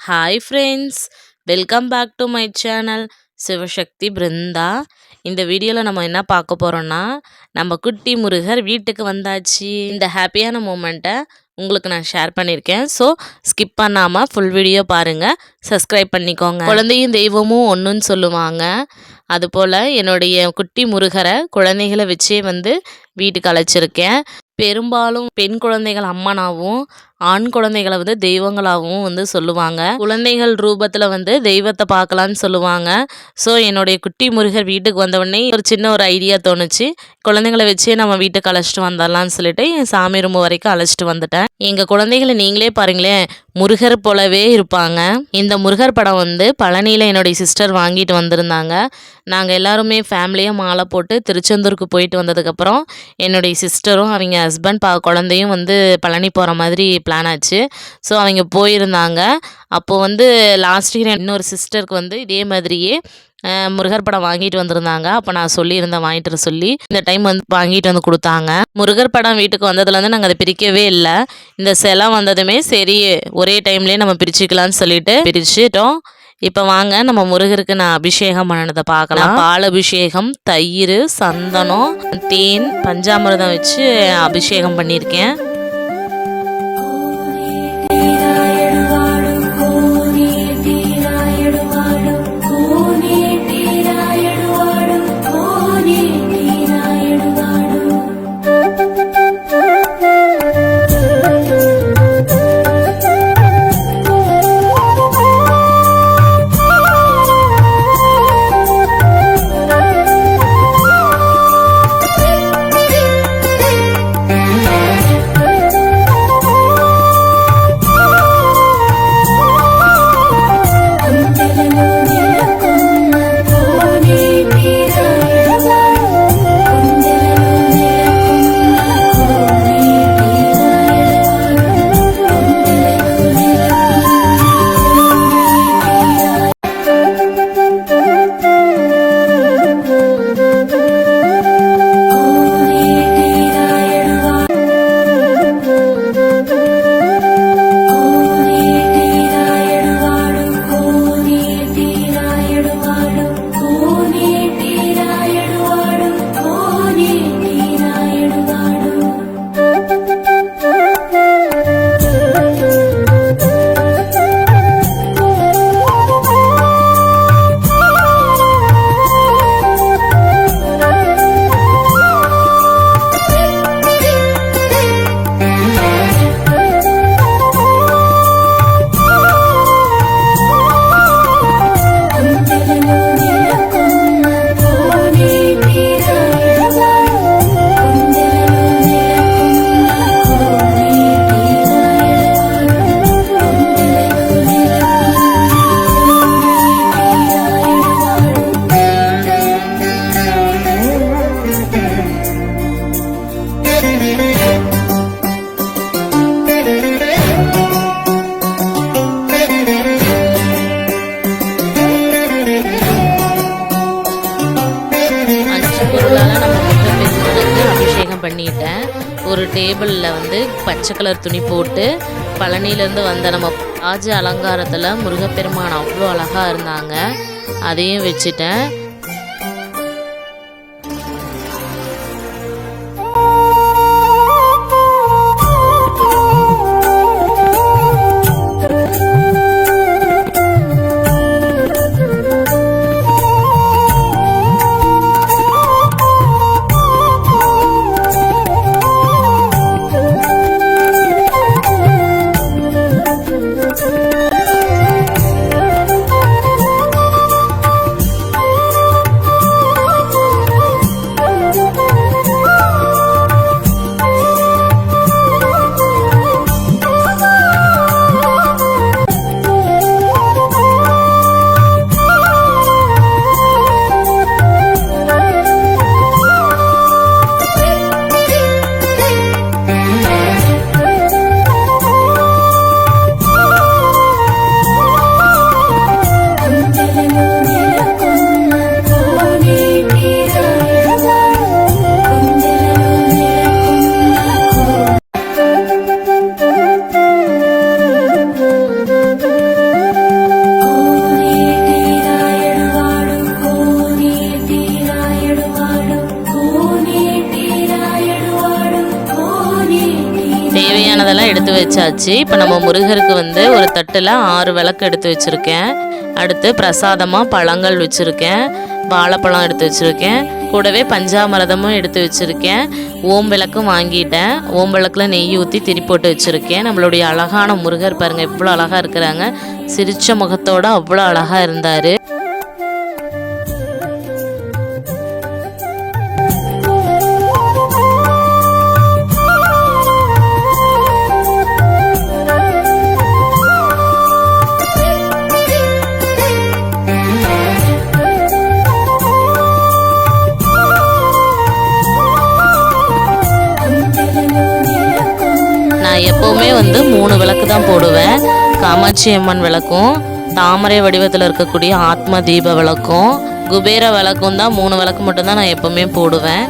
Hi friends, welcome back to my channel Sivasakthi Brinda. இந்த வீடியோவில் நம்ம என்ன பார்க்க போகிறோன்னா, நம்ம குட்டி முருகர் வீட்டுக்கு வந்தாச்சு. இந்த ஹாப்பியான மூமெண்ட்டை உங்களுக்கு நான் ஷேர் பண்ணியிருக்கேன். ஸோ ஸ்கிப் பண்ணாமல் ஃபுல் வீடியோ பாருங்கள், சப்ஸ்கிரைப் பண்ணிக்கோங்க. குழந்தையும் தெய்வமும் ஒன்றுன்னு சொல்லுவாங்க. அதுபோல் என்னுடைய குட்டி முருகரை குழந்தைகளை வச்சே வீட்டுக்கு அழைச்சிருக்கேன். பெரும்பாலும் பெண் குழந்தைகள் அம்மனாகவும் ஆண் குழந்தைகளை தெய்வங்களாகவும் சொல்லுவாங்க. குழந்தைகள் ரூபத்தில் தெய்வத்தை பார்க்கலான்னு சொல்லுவாங்க. ஸோ என்னுடைய குட்டி முருகர் வீட்டுக்கு வந்தவுடனே ஒரு சின்ன ஐடியா தோணுச்சு. குழந்தைங்களை வச்சே நம்ம வீட்டுக்கு அழைச்சிட்டு வந்துடலான்னு சொல்லிட்டு என் சாமி ரூம் வரைக்கும் அழைச்சிட்டு வந்துட்டேன். எங்கள் குழந்தைகளை நீங்களே பாருங்களேன், முருகர் போலவே இருப்பாங்க. இந்த முருகர் படம் பழனியில் என்னுடைய சிஸ்டர் வாங்கிட்டு வந்திருந்தாங்க. நாங்கள் எல்லாருமே ஃபேமிலியாக மாலை போட்டு திருச்செந்தூருக்கு போயிட்டு வந்ததுக்கப்புறம் என்னுடைய சிஸ்டரும் அவங்க ஹஸ்பண்ட் குழந்தையும் பழனி போகிற மாதிரி பிளான் ஆச்சு. ஸோ அவங்க போயிருந்தாங்க. அப்போது லாஸ்ட் இயர் இன்னொரு சிஸ்டருக்கு இதே மாதிரியே முருகர் படம் வாங்கிட்டு வந்திருந்தாங்க. அப்போ நான் சொல்லியிருந்தேன் வாங்கிட்டு வர சொல்லி. இந்த டைம் வாங்கிட்டு கொடுத்தாங்க. முருகர் படம் வீட்டுக்கு வந்ததுலேருந்து நாங்கள் அதை பிரிக்கவே இல்லை. இந்த சிலை வந்ததுமே சரி ஒரே டைம்லேயே நம்ம பிரிச்சுக்கலான்னு சொல்லிட்டு பிரிச்சுட்டோம். இப்போ வாங்க நம்ம முருகருக்கு நான் அபிஷேகம் பண்ணினதை பார்க்கலாம். பால் அபிஷேகம், தயிர், சந்தனம், தேன், பஞ்சாமிர்தம் வச்சு அபிஷேகம் பண்ணியிருக்கேன். பண்ணிட்டேன். ஒரு டேபிளில் பச்சை கலர் துணி போட்டு பழனியிலேருந்து வந்த நம்ம ராஜ அலங்காரத்தில் முருகப்பெருமான் அவ்வளோ அழகாக இருந்தாங்க. அதையும் வச்சுட்டேன். எடுத்து வச்சாச்சு. இப்போ நம்ம முருகருக்கு வந்து ஒரு தட்டில் 6 விளக்கு எடுத்து வச்சுருக்கேன். அடுத்து பிரசாதமாக பழங்கள் வச்சுருக்கேன், வாழைப்பழம் எடுத்து வச்சுருக்கேன், கூடவே பஞ்சாமிரதமும் எடுத்து வச்சுருக்கேன். ஓம் விளக்கும் வாங்கிட்டேன். ஓம் விளக்கில் நெய் ஊற்றி திரி போட்டு வச்சுருக்கேன். நம்மளுடைய அழகான முருகர் பாருங்கள் எவ்வளோ அழகாக இருக்கிறாங்க. சிரித்த முகத்தோடு அவ்வளோ அழகாக இருந்தார். நான் எப்போவுமே வந்து 3 விளக்கு தான் போடுவேன். காமாட்சி அம்மன் விளக்கும், தாமரை வடிவத்தில் இருக்கக்கூடிய ஆத்ம தீப விளக்கும், குபேர விளக்கும் தான் 3 விளக்கு மட்டும்தான் நான் எப்போவுமே போடுவேன்.